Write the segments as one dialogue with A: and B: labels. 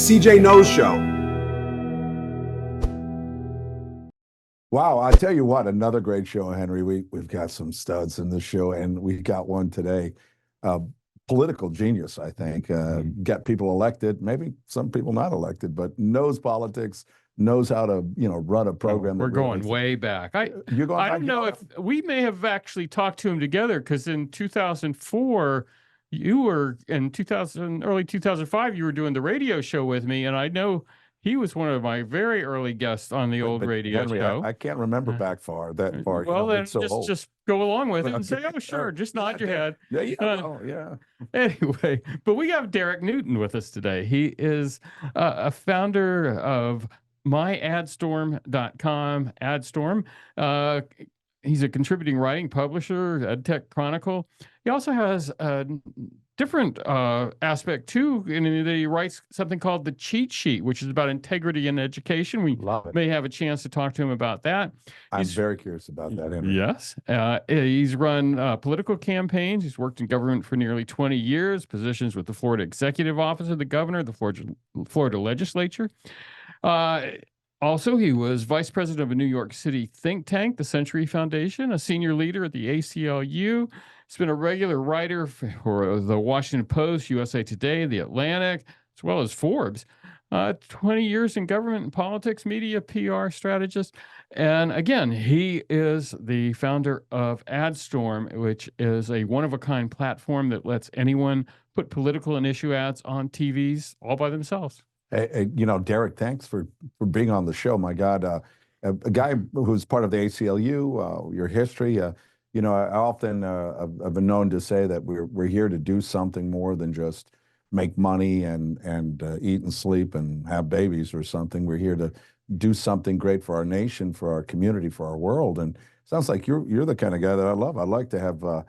A: CJ Knows Show.
B: Wow, I tell you what, another great show, Henry. We've got some studs in the show, and we've got one today. Political genius, I think. Get people elected, maybe some people not elected, but knows politics, knows how to run a program.
C: We're going way back.
B: You're going
C: I
B: back
C: don't know if we may have actually talked to him together, because in 2004, you were in early 2005, you were doing the radio show with me, and I know he was one of my very early guests on the old radio
B: Henry,
C: show.
B: I can't remember that far.
C: Well, then just go along with it and say, oh, sure, just nod your head.
B: Yeah.
C: Anyway, but we have Derek Newton with us today. He is a founder of myadstorm.com, Adstorm. He's a contributing writing publisher, EdTech Chronicle. He also has a different aspect too, and he writes something called the Cheat Sheet, which is about integrity in education. We may have a chance to talk to him about that.
B: I'm very curious about that, Henry.
C: Yes. He's run political campaigns. He's worked in government for nearly 20 years, positions with the Florida Executive Office of the Governor, the Florida Legislature. Also, he was vice president of a New York City think tank, the Century Foundation, a senior leader at the ACLU. He's been a regular writer for the Washington Post, USA Today, The Atlantic, as well as Forbes. 20 years in government and politics, media, PR strategist. And again, he is the founder of Adstorm, which is a one-of-a-kind platform that lets anyone put political and issue ads on TVs all by themselves.
B: Hey, Derek, thanks for being on the show. My God, a guy who's part of the ACLU, your history. I often have been known to say that we're here to do something more than just make money and eat and sleep and have babies or something. We're here to do something great for our nation, for our community, for our world. And it sounds like you're the kind of guy that I love. I'd like to have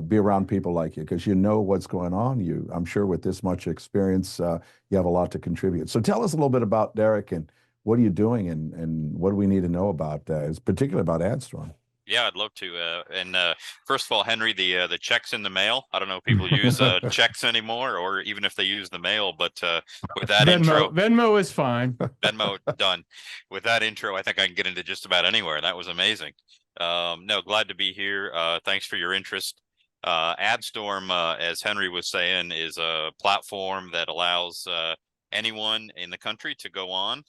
B: be around people like you, because you know what's going on. I'm sure with this much experience, you have a lot to contribute. So tell us a little bit about Derek, and what are you doing, and what do we need to know about, particularly about Adstorm?
D: Yeah, I'd love to. First of all, Henry, the checks in the mail. I don't know if people use checks anymore, or even if they use the mail. But with that intro,
C: Venmo is fine.
D: Venmo done. With that intro, I think I can get into just about anywhere. That was amazing. No, glad to be here. Thanks for your interest. Adstorm, as Henry was saying, is a platform that allows anyone in the country to go on,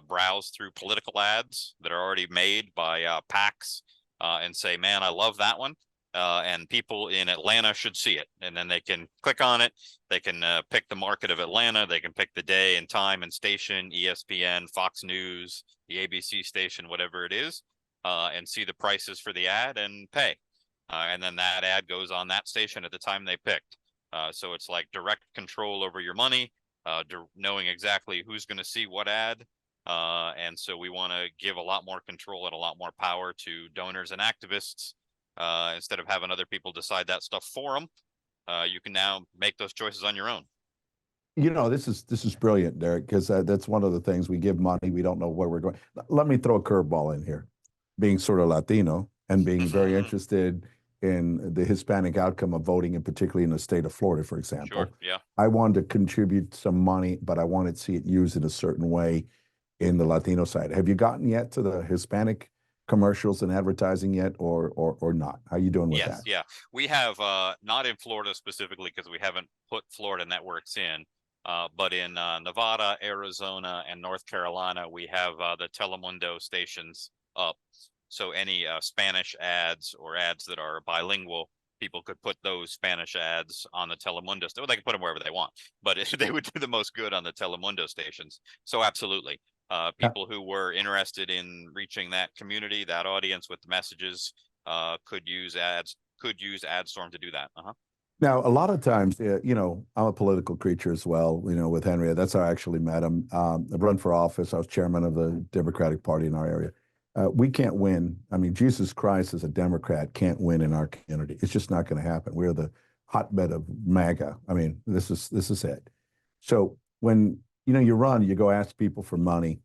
D: browse through political ads that are already made by PACs, and say, man, I love that one. And people in Atlanta should see it. And then they can click on it. They can pick the market of Atlanta. They can pick the day and time and station, ESPN, Fox News, the ABC station, whatever it is, and see the prices for the ad and pay. And then that ad goes on that station at the time they picked. So it's like direct control over your money, knowing exactly who's going to see what ad. And so we want to give a lot more control and a lot more power to donors and activists. Instead of having other people decide that stuff for them, you can now make those choices on your own.
B: This is brilliant, Derek, because that's one of the things. We give money, we don't know where we're going. Let me throw a curveball in here. Being sort of Latino and being very interested in the Hispanic outcome of voting, and particularly in the state of Florida, for example.
D: Sure, yeah.
B: I wanted to contribute some money, but I wanted to see it used in a certain way in the Latino side. Have you gotten yet to the Hispanic commercials and advertising yet, or not? How are you doing with that?
D: Yes, yeah. We have, not in Florida specifically, because we haven't put Florida networks in, but in Nevada, Arizona, and North Carolina, we have the Telemundo stations up. So any Spanish ads or ads that are bilingual, people could put those Spanish ads on the Telemundo. They can put them wherever they want, but they would do the most good on the Telemundo stations. So absolutely. People who were interested in reaching that community, that audience with the messages, could use Adstorm to do that.
B: Now, a lot of times, I'm a political creature as well, with Henry. That's how I actually met him. I've run for office. I was chairman of the Democratic Party in our area. We can't win. I mean, Jesus Christ as a Democrat can't win in our community. It's just not going to happen. We're the hotbed of MAGA. I mean, this is it. So when you run, you go ask people for money,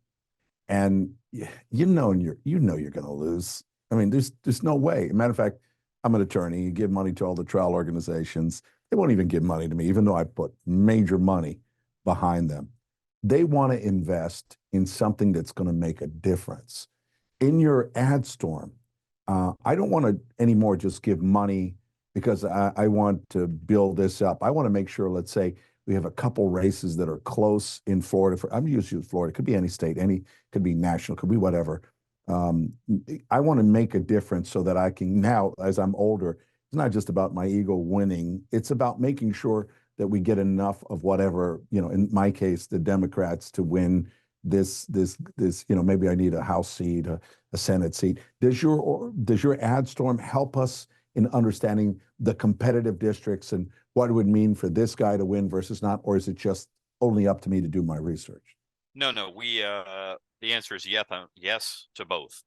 B: and you're going to lose. I mean, there's no way. Matter of fact, I'm an attorney. You give money to all the trial organizations. They won't even give money to me, even though I put major money behind them. they want to invest in something that's going to make a difference. In your Adstorm, I don't want to anymore just give money because I want to build this up. I want to make sure, let's say, we have a couple races that are close in Florida. I'm used to Florida. It could be any state, could be national, could be whatever. I want to make a difference so that I can now, as I'm older, it's not just about my ego winning. It's about making sure that we get enough of whatever, in my case, the Democrats to win this, maybe I need a House seat, a Senate seat. Does your Adstorm help us in understanding the competitive districts and what it would mean for this guy to win versus not, or is it just only up to me to do my research?
D: No, we the answer is yes to both.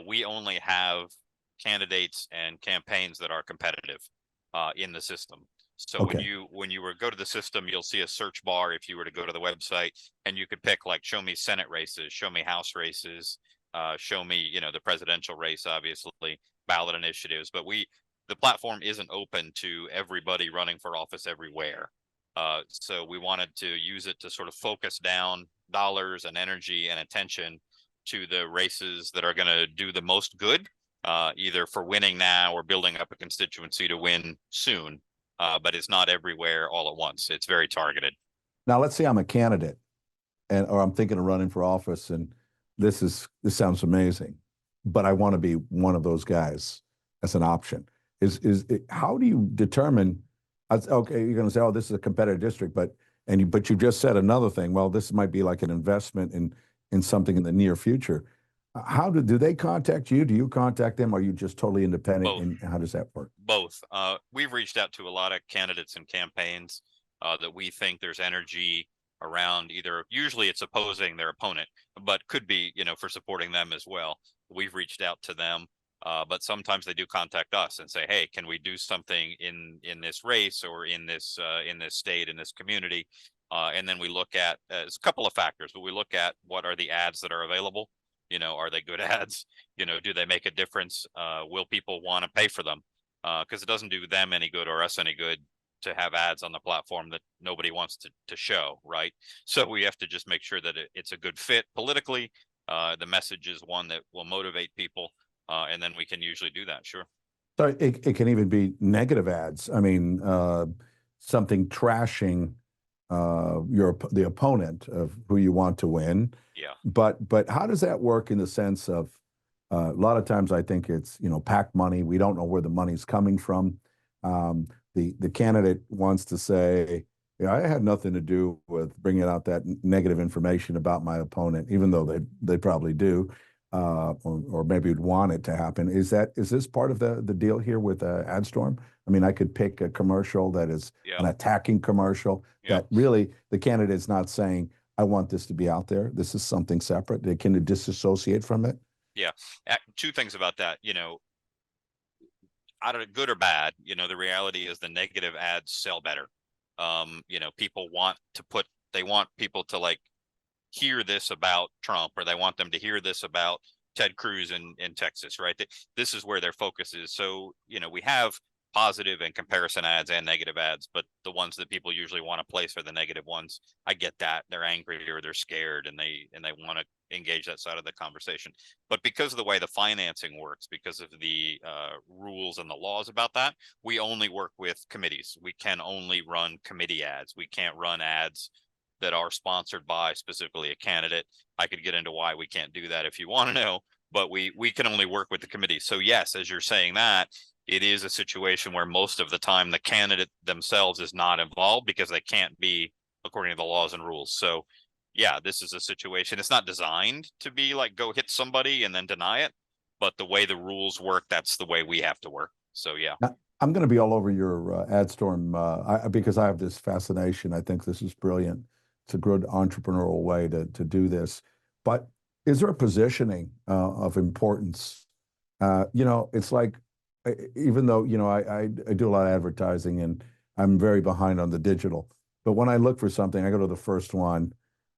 D: We only have candidates and campaigns that are competitive in the system. So
B: Okay.
D: when you were go to the system, you'll see a search bar if you were to go to the website, and you could pick like show me Senate races, show me House races, show me the presidential race, obviously ballot initiatives. But the platform isn't open to everybody running for office everywhere. So we wanted to use it to sort of focus down dollars and energy and attention to the races that are going to do the most good, either for winning now or building up a constituency to win soon. But it's not everywhere all at once. It's very targeted.
B: Now, let's say I'm a candidate or I'm thinking of running for office, and this sounds amazing, but I want to be one of those guys as an option. How do you determine, okay, you're going to say, oh, this is a competitive district, but you just said another thing. Well, this might be like an investment in something in the near future. How do they contact you? Do you contact them? Are you just totally independent?
D: Both.
B: And how does that work?
D: Both. We've reached out to a lot of candidates and campaigns that we think there's energy around. Either usually it's opposing their opponent, but could be for supporting them as well. We've reached out to them, but sometimes they do contact us and say, hey, can we do something in this race or in this state, in this community? And then we look at it's a couple of factors, but we look at what are the ads that are available. Are they good ads? Do they make a difference? Will people want to pay for them? Because it doesn't do them any good or us any good to have ads on the platform that nobody wants to show, right? So we have to just make sure that it's a good fit politically. The message is one that will motivate people, and then we can usually do that, sure.
B: So it can even be negative ads. I mean, something trashing the opponent of who you want to win.
D: Yeah.
B: But how does that work in the sense of a lot of times I think it's PAC money. We don't know where the money's coming from. The candidate wants to say, I had nothing to do with bringing out that negative information about my opponent, even though they probably do, or maybe would want it to happen. Is this part of the deal here with Adstorm? I mean, I could pick a commercial that is an attacking commercial that really the candidate's not saying, I want this to be out there. This is something separate. They can disassociate from it.
D: Yeah. Two things about that, out of good or bad, the reality is the negative ads sell better. People want people to like hear this about Trump, or they want them to hear this about Ted Cruz in Texas, right? This is where their focus is. So, we have positive and comparison ads and negative ads, but the ones that people usually want to place are the negative ones. I get that they're angry or they're scared and they want to engage that side of the conversation. But because of the way the financing works, because of the rules and the laws about that, we only work with committees. We can only run committee ads. We can't run ads that are sponsored by specifically a candidate. I could get into why we can't do that if you want to know, but we can only work with the committee. So yes, as you're saying that, it is a situation where most of the time the candidate themselves is not involved because they can't be according to the laws and rules. So yeah, this is a situation. It's not designed to be like go hit somebody and then deny it, but the way the rules work, that's the way we have to work. So yeah.
B: I'm going to be all over your Adstorm because I have this fascination. I think this is brilliant. It's a good entrepreneurial way to do this. But is there a positioning of importance? It's like, even though, I do a lot of advertising and I'm very behind on the digital, but when I look for something, I go to the first one,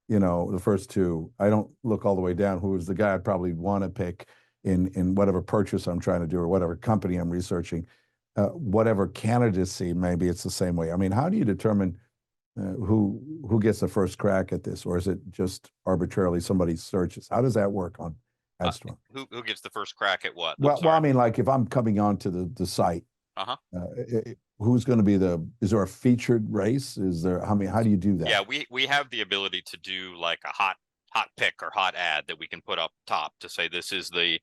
B: the first two. I don't look all the way down. Who is the guy I'd probably want to pick in whatever purchase I'm trying to do or whatever company I'm researching, whatever candidacy, maybe it's the same way. I mean, how do you determine who gets the first crack at this, or is it just arbitrarily somebody searches? How does that work on Adstorm?
D: Who gets the first crack at what?
B: Well, I mean, like if I'm coming onto the site, who's going to be is there a featured race? Is there, I mean, how do you do that?
D: Yeah, we have the ability to do like a hot pick or hot ad that we can put up top to say this is the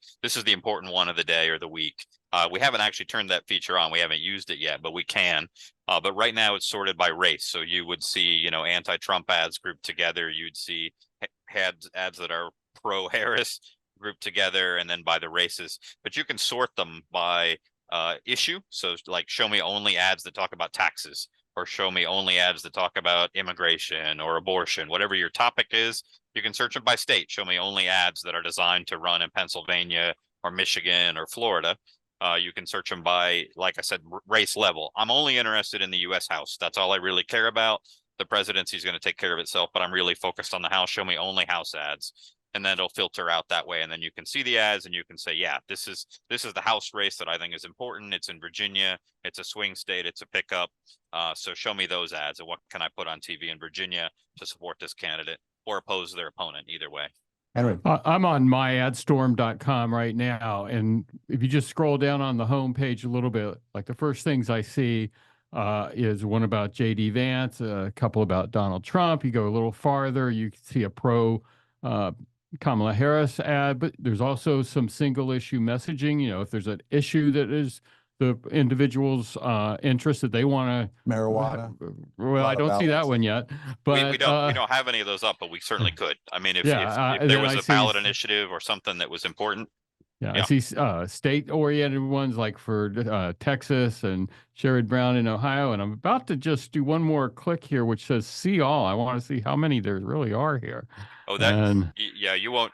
D: important one of the day or the week. We haven't actually turned that feature on. We haven't used it yet, but we can. But right now it's sorted by race. So you would see, you know, anti-Trump ads grouped together. You'd see ads that are pro-Harris grouped together, and then by the races. But you can sort them by issue. So like show me only ads that talk about taxes, or show me only ads that talk about immigration or abortion, whatever your topic is. You can search them by state. Show me only ads that are designed to run in Pennsylvania or Michigan or Florida. You can search them by, like I said, race level. I'm only interested in the U.S. House. That's all I really care about. The presidency is going to take care of itself, but I'm really focused on the House. Show me only House ads. And then it'll filter out that way. And then you can see the ads and you can say, yeah, this is the House race that I think is important. It's in Virginia. It's a swing state. It's a pickup. So show me those ads, and what can I put on TV in Virginia to support this candidate or oppose their opponent, either way.
B: Henry.
C: I'm on myadstorm.com right now. And if you just scroll down on the homepage a little bit, like the first things I see is one about J.D. Vance, a couple about Donald Trump. You go a little farther, you can see a pro Kamala Harris ad, but there's also some single issue messaging. You know, if there's an issue that is the individual's interest that they want to
B: marijuana.
C: Well, I don't see that one yet, but
D: we don't have any of those up, but we certainly could. I mean, if there was a ballot initiative or something that was important.
C: Yeah, I see state-oriented ones like for Texas and Sherrod Brown in Ohio, and I'm about to just do one more click here, which says "See all." I want to see how many there really are here.
D: Oh, yeah, you won't.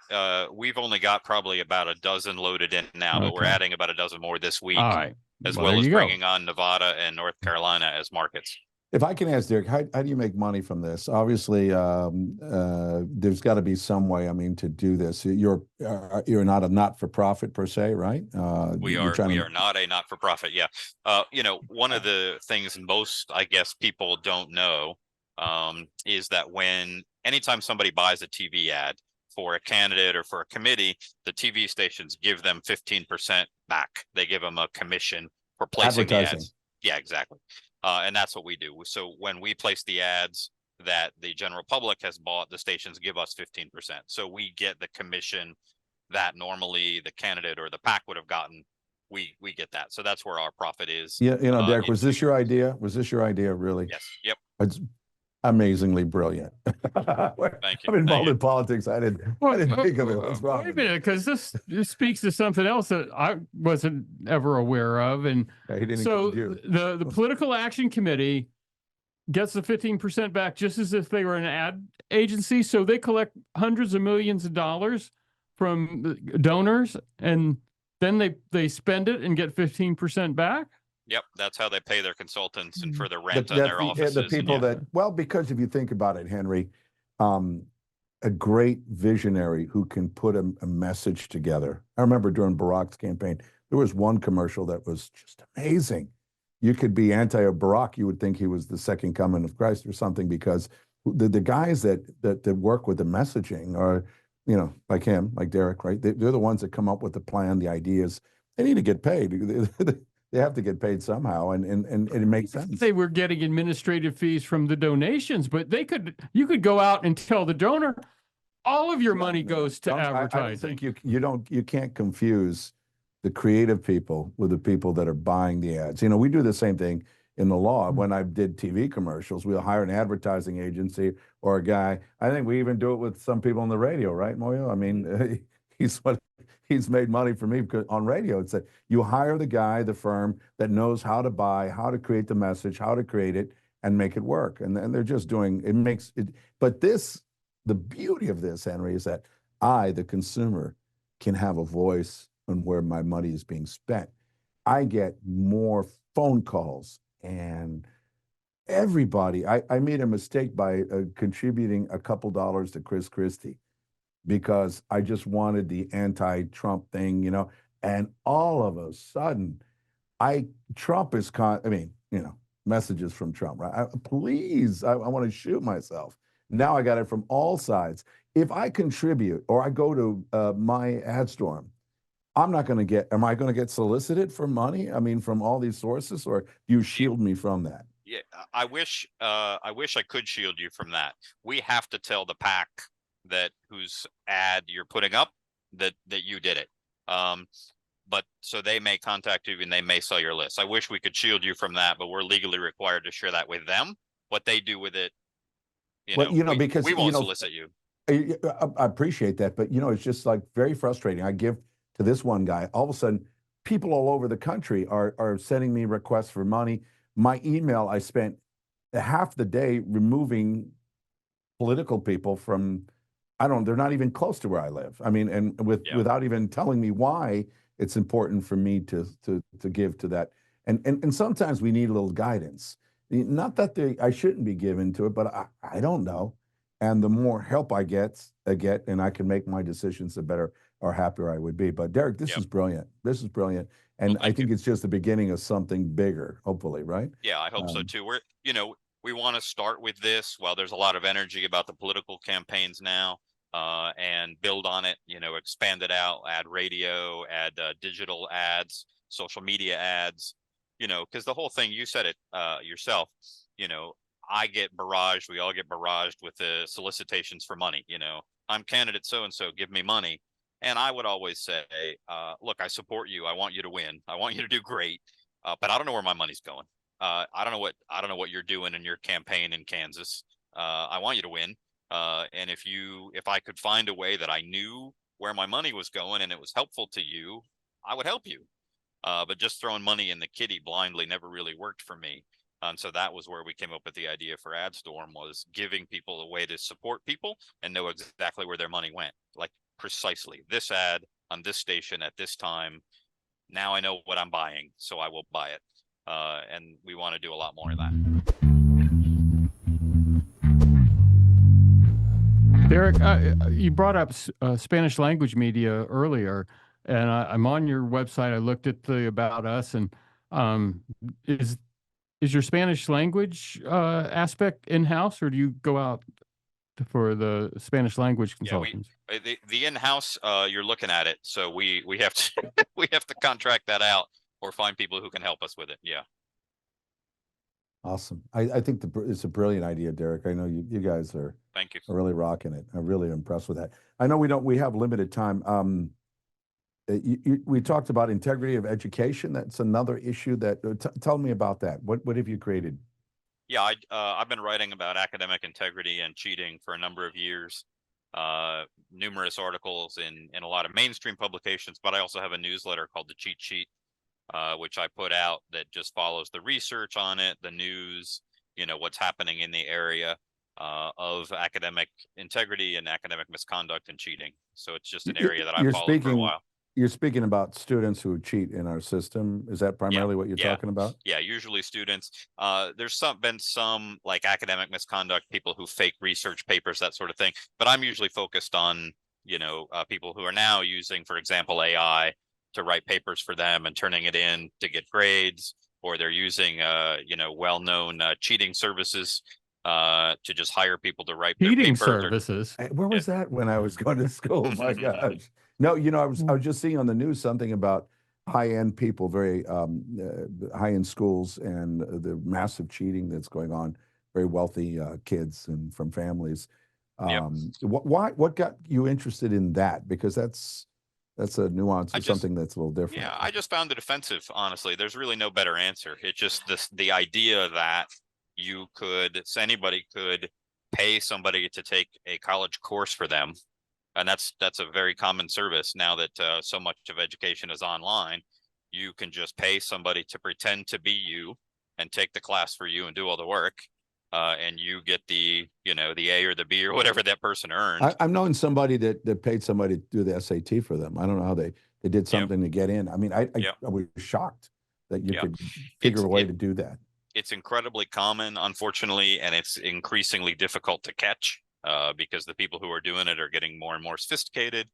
D: We've only got probably about a dozen loaded in now, but we're adding about a dozen more this week,
C: all right,
D: as well as bringing on Nevada and North Carolina as markets.
B: If I can ask Derek, how do you make money from this? Obviously, there's got to be some way, I mean, to do this. You're not a not-for-profit per se, right?
D: We are not a not-for-profit. Yeah. You know, one of the things most, I guess, people don't know is that anytime somebody buys a TV ad for a candidate or for a committee, the TV stations give them 15% back. They give them a commission for placing the ads. Yeah, exactly. And that's what we do. So when we place the ads that the general public has bought, the stations give us 15%. So we get the commission that normally the candidate or the PAC would have gotten. We get that. So that's where our profit is.
B: Yeah, you know, Derek, was this your idea? Was this your idea, really?
D: Yes. Yep.
B: It's amazingly brilliant.
D: Thank you.
B: I'm involved in politics. I didn't think of it. What's wrong?
C: Wait a minute, because this speaks to something else that I wasn't ever aware of. And so the Political Action Committee gets the 15% back just as if they were an ad agency. So they collect hundreds of millions of dollars from donors, and then they spend it and get 15% back.
D: Yep, that's how they pay their consultants and for the rent on their offices.
B: The people because if you think about it, Henry, a great visionary who can put a message together. I remember during Barack's campaign, there was one commercial that was just amazing. You could be anti-Barack, you would think he was the second coming of Christ or something, because the guys that work with the messaging are, you know, like him, like Derek, right? They're the ones that come up with the plan, the ideas. They need to get paid. They have to get paid somehow, and it makes sense. They
C: were getting administrative fees from the donations, but you could go out and tell the donor, all of your money goes to advertising.
B: I think you can't confuse the creative people with the people that are buying the ads. You know, we do the same thing in the law. When I did TV commercials, we'll hire an advertising agency or a guy. I think we even do it with some people on the radio, right, Moyo? I mean, he's made money for me because on radio. It's that you hire the guy, the firm that knows how to buy, how to create the message, how to create it and make it work. And they're just doing, it makes it. But the beauty of this, Henry, is that I, the consumer, can have a voice on where my money is being spent. I get more phone calls, and everybody, I made a mistake by contributing a couple dollars to Chris Christie, because I just wanted the anti-Trump thing, you know, and all of a sudden, Trump is, I mean, you know, messages from Trump, right? Please, I want to shoot myself. Now I got it from all sides. If I contribute or I go to my Adstorm, I'm not going to get, am I going to get solicited for money? I mean, from all these sources, or you shield me from that?
D: Yeah, I wish I could shield you from that. We have to tell the PAC that whose ad you're putting up that you did it. But so they may contact you and they may sell your list. I wish we could shield you from that, but we're legally required to share that with them. What they do with it,
B: because
D: we won't solicit you.
B: I appreciate that, but it's just like very frustrating. I give to this one guy, all of a sudden, people all over the country are sending me requests for money. My email, I spent half the day removing political people from, they're not even close to where I live. I mean, and without even telling me why it's important for me to give to that. And sometimes we need a little guidance. Not that I shouldn't be given to it, but I don't know. And the more help I get, and I can make my decisions, the better or happier I would be. But Derek, this is brilliant. This is brilliant. And I think it's just the beginning of something bigger, hopefully, right?
D: Yeah, I hope so too. We want to start with this while there's a lot of energy about the political campaigns now, and build on it, expand it out, add radio, add digital ads, social media ads, because the whole thing, you said it yourself, I get barraged, we all get barraged with the solicitations for money. I'm candidate so-and-so, give me money. And I would always say, look, I support you. I want you to win. I want you to do great. But I don't know where my money's going. I don't know what you're doing in your campaign in Kansas. I want you to win. And if I could find a way that I knew where my money was going and it was helpful to you, I would help you. But just throwing money in the kitty blindly never really worked for me. And so that was where we came up with the idea for Adstorm, was giving people a way to support people and know exactly where their money went. Like, precisely this ad on this station at this time. Now I know what I'm buying, so I will buy it. And we want to do a lot more of that.
C: Derek, you brought up Spanish language media earlier, and I'm on your website. I looked at the About Us, and is your Spanish language aspect in-house, or do you go out for the Spanish language consultants?
D: Yeah, the in-house, you're looking at it, so we have to we have to contract that out or find people who can help us with it. Yeah.
B: Awesome. I think it's a brilliant idea, Derek. I know you guys are
D: Thank you.
B: Really rocking it. I'm really impressed with that. I know we have limited time. We talked about integrity of education. That's another issue that tell me about that. What have you created?
D: Yeah, I've been writing about academic integrity and cheating for a number of years. Numerous articles in a lot of mainstream publications, but I also have a newsletter called The Cheat Sheet, which I put out that just follows the research on it, the news, what's happening in the area of academic integrity and academic misconduct and cheating. So it's just an area that I've followed for a while.
B: You're speaking about students who cheat in our system. Is that primarily what you're talking about?
D: Yeah, usually students. There's been some like academic misconduct, people who fake research papers, that sort of thing. But I'm usually focused on, people who are now using, for example, AI to write papers for them and turning it in to get grades, or they're using, well-known cheating services to just hire people to write their
C: cheating
D: papers.
C: Services.
B: Where was that when I was going to school? My gosh. No, I was just seeing on the news something about high-end people, very high-end schools, and the massive cheating that's going on. Very wealthy kids and from families. What got you interested in that? Because that's a nuance of something that's a little different.
D: Yeah, I just found it offensive. Honestly, there's really no better answer. It's just the idea that anybody could pay somebody to take a college course for them. And that's a very common service now that so much of education is online. You can just pay somebody to pretend to be you and take the class for you and do all the work. And you get the A or the B or whatever that person earned.
B: I'm knowing somebody that paid somebody to do the SAT for them. I don't know how they did something to get in. I mean, I was shocked that you could figure a way to do that.
D: It's incredibly common, unfortunately, and it's increasingly difficult to catch. Because the people who are doing it are getting more and more sophisticated,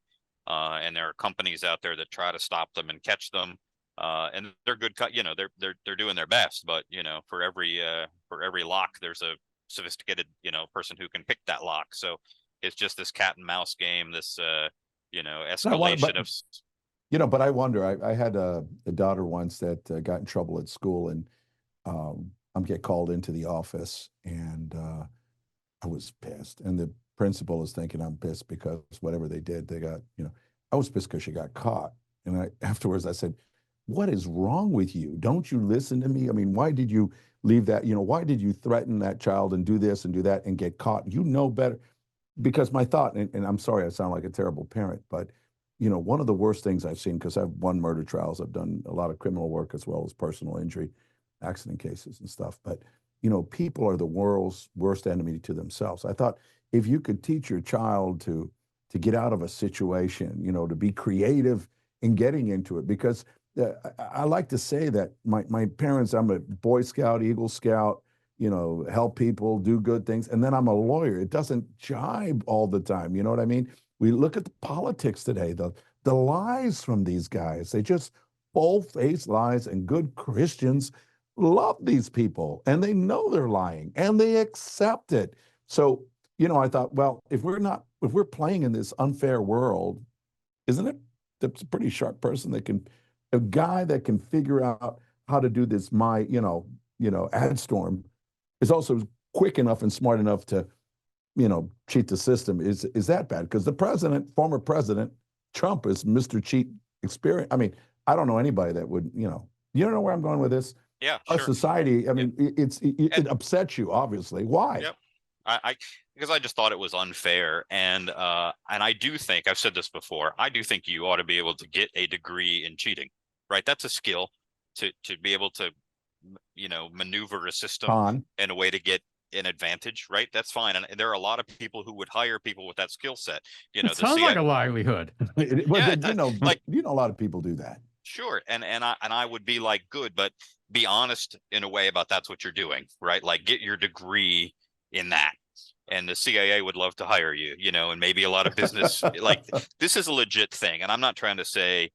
D: and there are companies out there that try to stop them and catch them. And they're good, they're doing their best, but for every lock, there's a sophisticated, person who can pick that lock. So it's just this cat and mouse game, this, escalation of.
B: But I wonder, I had a daughter once that got in trouble at school, and I'm get called into the office, and I was pissed. And the principal is thinking I'm pissed because whatever they did, they got, I was pissed because she got caught. And afterwards I said, what is wrong with you? Don't you listen to me? I mean, why did you leave that? Why did you threaten that child and do this and do that and get caught? You know better. Because my thought, and I'm sorry I sound like a terrible parent, but one of the worst things I've seen, because I've won murder trials, I've done a lot of criminal work as well as personal injury, accident cases and stuff. But, people are the world's worst enemy to themselves. I thought if you could teach your child to get out of a situation, to be creative in getting into it, because I like to say that my parents, I'm a Boy Scout, Eagle Scout, help people do good things. And then I'm a lawyer. It doesn't jibe all the time. You know what I mean? We look at the politics today, the lies from these guys. They just bold-faced lies, and good Christians love these people, and they know they're lying, and they accept it. So, I thought, well, if we're playing in this unfair world, isn't it that's a pretty sharp person a guy that can figure out how to do this, Adstorm, is also quick enough and smart enough to, cheat the system. Is that bad? Because the former president, Trump, is Mr. Cheat experience. I mean, I don't know anybody that would, you don't know where I'm going with this?
D: Yeah,
B: Our
D: sure.
B: society, I mean, it upsets you, obviously. Why?
D: Yep. Because I just thought it was unfair. And I do think, I've said this before, I do think you ought to be able to get a degree in cheating, right? That's a skill to be able to, maneuver a system in a way to get an advantage, right? That's fine. And there are a lot of people who would hire people with that skill set.
C: It sounds like a livelihood.
B: A lot of people do that.
D: Sure. And I would be like, good, but be honest in a way about that's what you're doing, right? Like, get your degree in that. And the CIA would love to hire you, and maybe a lot of business. Like, this is a legit thing. And I'm not trying to say,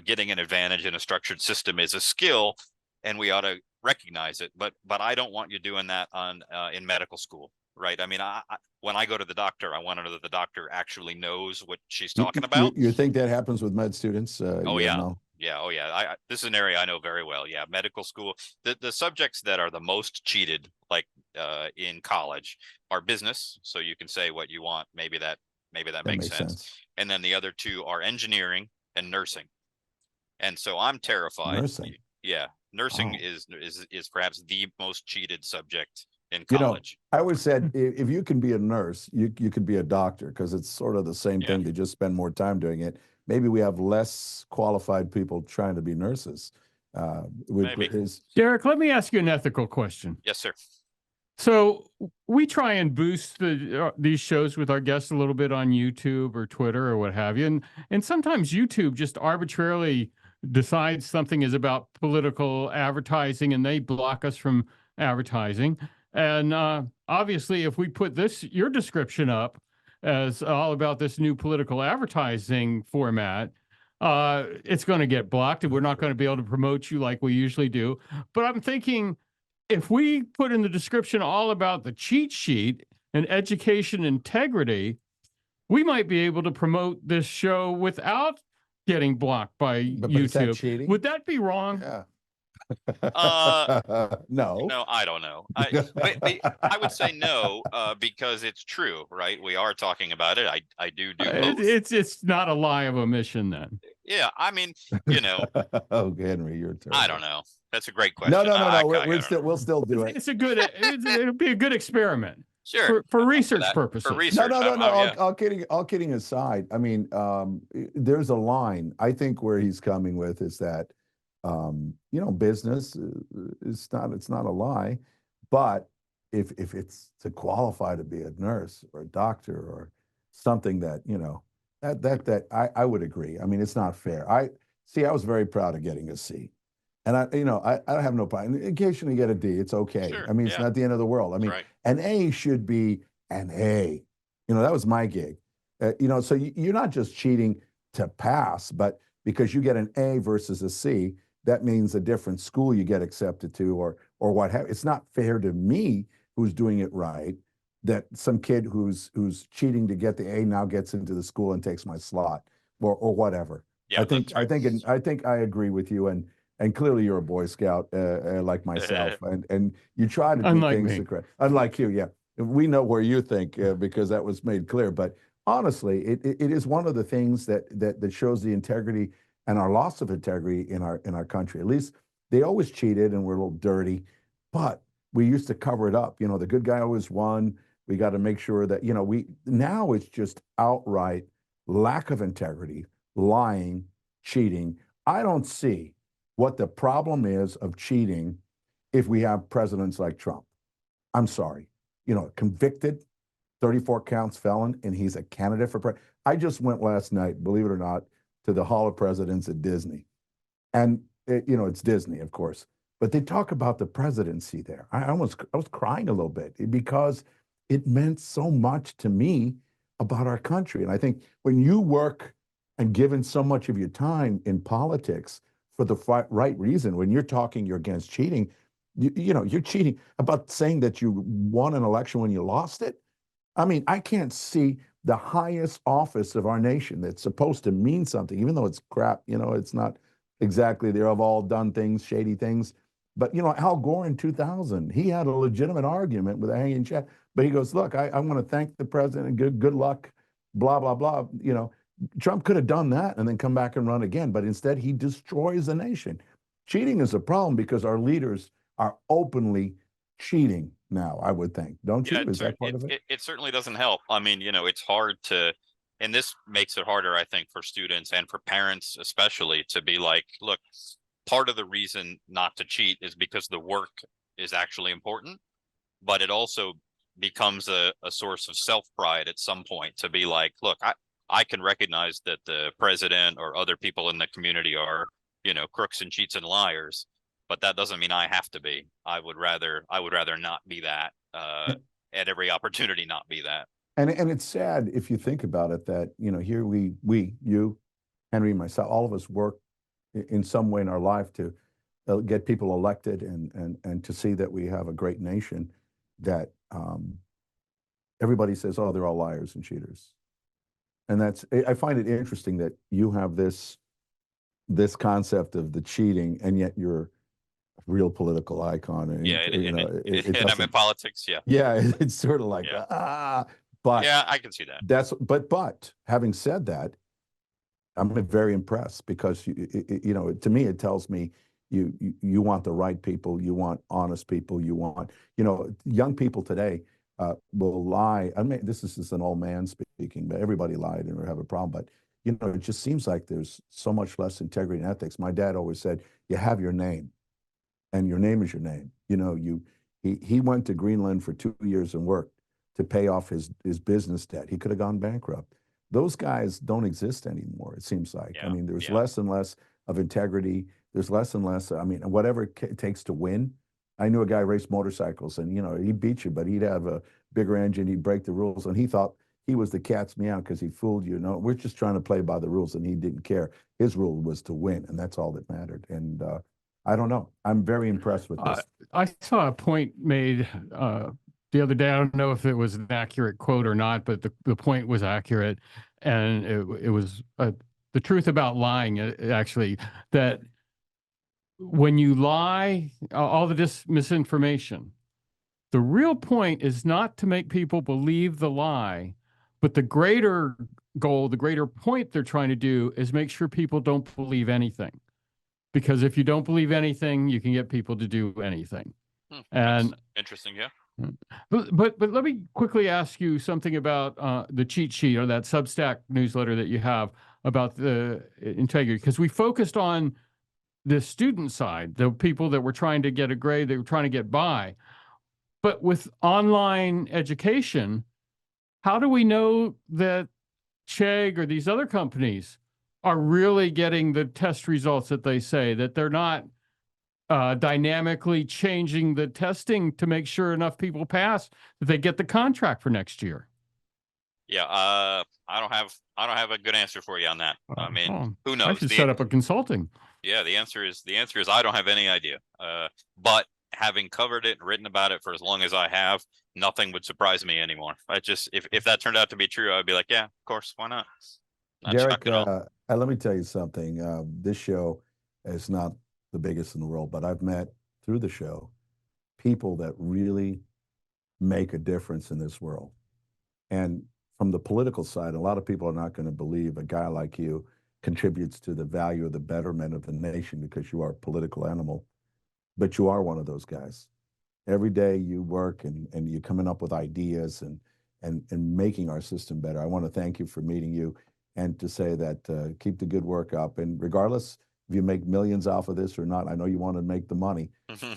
D: getting an advantage in a structured system is a skill and we ought to recognize it. But I don't want you doing that in medical school, right? I mean, when I go to the doctor, I want to know that the doctor actually knows what she's talking about.
B: You think that happens with med students?
D: Oh, yeah. Yeah. Oh, yeah. This is an area I know very well. Yeah. Medical school. The subjects that are the most cheated, like in college, are business. So you can say what you want. Maybe that makes sense. And then the other two are engineering and nursing. And so I'm terrified.
B: Nursing.
D: Yeah. Nursing is perhaps the most cheated subject in college.
B: I always said, if you can be a nurse, you could be a doctor, because it's sort of the same thing. They just spend more time doing it. Maybe we have less qualified people trying to be nurses.
C: Derek, let me ask you an ethical question.
D: Yes, sir.
C: So we try and boost these shows with our guests a little bit on YouTube or Twitter or what have you. And sometimes YouTube just arbitrarily decides something is about political advertising and they block us from advertising. And obviously, if we put your description up as all about this new political advertising format, it's going to get blocked and we're not going to be able to promote you like we usually do. But I'm thinking, if we put in the description all about the cheat sheet and education integrity, we might be able to promote this show without getting blocked by YouTube. Would that be wrong?
B: Yeah.
D: No, I don't know. I would say no, because it's true, right? We are talking about it. I do both.
C: It's not a lie of omission then.
D: Yeah, I mean,
B: Oh, Henry, your turn.
D: I don't know. That's a great question.
B: No. We'll still do it.
C: It'll be a good experiment.
D: Sure.
C: For research purposes.
D: For research.
B: No. All kidding aside, I mean, there's a line I think where he's coming with is that, business it's not a lie, but if it's to qualify to be a nurse or a doctor or something that, that I would agree. I mean, it's not fair. I was very proud of getting a C. And I don't have no problem. Occasionally get a D, it's okay.
D: Sure,
B: I mean, it's not the end of the world. I mean, an A should be an A. That was my gig. So you're not just cheating to pass, but because you get an A versus a C, that means a different school you get accepted to, or what have. It's not fair to me, who's doing it right, that some kid who's cheating to get the A now gets into the school and takes my slot, or whatever.
D: Yeah,
B: I think I agree with you, and clearly you're a Boy Scout like myself, and you try to do
C: Unlike
B: things
C: me.
B: the correct. Unlike you, yeah, we know where you think because that was made clear. But honestly, it is one of the things that shows the integrity and our loss of integrity in our country. At least they always cheated and were a little dirty, but we used to cover it up. You know, the good guy always won. We got to make sure that, you know, now it's just outright lack of integrity, lying, cheating. I don't see what the problem is of cheating if we have presidents like Trump. I'm sorry, you know, convicted, 34 counts felon, and he's a candidate for president. I just went last night, believe it or not, to the Hall of Presidents at Disney. And, you know, it's Disney, of course, but they talk about the presidency there. I was crying a little bit because it meant so much to me about our country. And I think when you work and given so much of your time in politics for the right reason, when you're talking you're against cheating, you know, you're cheating about saying that you won an election when you lost it. I mean, I can't see the highest office of our nation that's supposed to mean something, even though it's crap, you know, it's not exactly, they've all done things, shady things. But, you know, Al Gore in 2000, he had a legitimate argument with a hanging chad, but he goes, look, I want to thank the president and good luck, blah, blah, blah. You know, Trump could have done that and then come back and run again, but instead he destroys the nation. Cheating is a problem because our leaders are openly cheating now, I would think. Don't you? Is that part of it?
D: It certainly doesn't help. I mean, you know, it's hard to, and this makes it harder, I think, for students and for parents, especially, to be like, look, part of the reason not to cheat is because the work is actually important, but it also becomes a source of self-pride at some point to be like, look, I can recognize that the president or other people in the community are, you know, crooks and cheats and liars, but that doesn't mean I have to be. I would rather not be that, at every opportunity not be that.
B: And it's sad if you think about it that, you know, here you, Henry, myself, all of us work in some way in our life to get people elected and to see that we have a great nation that everybody says, oh, they're all liars and cheaters. And I find it interesting that you have this concept of the cheating, and yet you're a real political icon. And
D: yeah, and I'm in politics. Yeah.
B: Yeah, it's sort of like, but
D: yeah, I can see that.
B: But having said that, I'm very impressed because you know, to me, it tells me you want the right people, you want honest people, you want, you know, young people today will lie. I mean, this is just an old man speaking, but everybody lied and we have a problem. But you know, it just seems like there's so much less integrity and ethics. My dad always said, you have your name, and your name is your name. You know, he went to Greenland for 2 years and worked to pay off his business debt. He could have gone bankrupt. Those guys don't exist anymore, it seems like.
D: Yeah,
B: I mean, there's less and less of integrity. There's less and less, I mean, whatever it takes to win. I knew a guy raced motorcycles, and, you know, he'd beat you, but he'd have a bigger engine, he'd break the rules, and he thought he was the cat's meow because he fooled you. No, we're just trying to play by the rules, and he didn't care. His rule was to win, and that's all that mattered. And I don't know. I'm very impressed with this.
C: I saw a point made the other day. I don't know if it was an accurate quote or not, but the point was accurate. And it was the truth about lying, actually, that when you lie, all the misinformation, the real point is not to make people believe the lie, but the greater goal, the greater point they're trying to do is make sure people don't believe anything. Because if you don't believe anything, you can get people to do anything. And
D: that's interesting, yeah.
C: But let me quickly ask you something about the cheat sheet, or that Substack newsletter that you have about the integrity, because we focused on the student side, the people that were trying to get a grade, they were trying to get by. But with online education, how do we know that Chegg or these other companies are really getting the test results that they say, that they're not dynamically changing the testing to make sure enough people pass that they get the contract for next year?
D: Yeah, I don't have a good answer for you on that. I mean, who knows?
C: I should set up a consulting.
D: Yeah, the answer is I don't have any idea. But having covered it and written about it for as long as I have, nothing would surprise me anymore. I just if that turned out to be true, I'd be like, yeah, of course, why not? Not
B: Derek,
D: shocked at all.
B: let me tell you something. This show is not the biggest in the world, but I've met through the show people that really make a difference in this world. And from the political side, a lot of people are not going to believe a guy like you contributes to the value of the betterment of the nation because you are a political animal, but you are one of those guys. Every day you work and you're coming up with ideas and making our system better. I want to thank you for meeting you and to say that keep the good work up. And regardless if you make millions off of this or not, I know you want to make the money,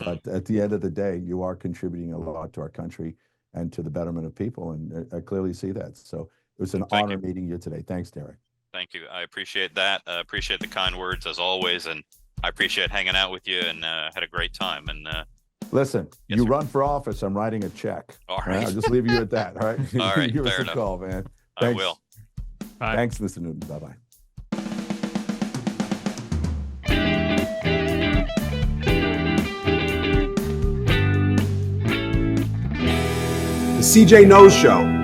B: but at the end of the day, you are contributing a lot to our country and to the betterment of people. And I clearly see that. So it was an honor meeting you today. Thanks, Derek.
D: Thank you. I appreciate that. I appreciate the kind words as always. And I appreciate hanging out with you and had a great time. And
B: listen,
D: yes,
B: you
D: sir.
B: Run for office. I'm writing a check.
D: All right.
B: I'll just leave you at that. All right.
D: All right.
B: Give us
D: Fair
B: a
D: enough.
B: call, man.
D: I
B: Thanks.
D: will.
C: Bye.
B: Thanks, Mr. Newton. Bye-bye.
A: The CJ Knows Show.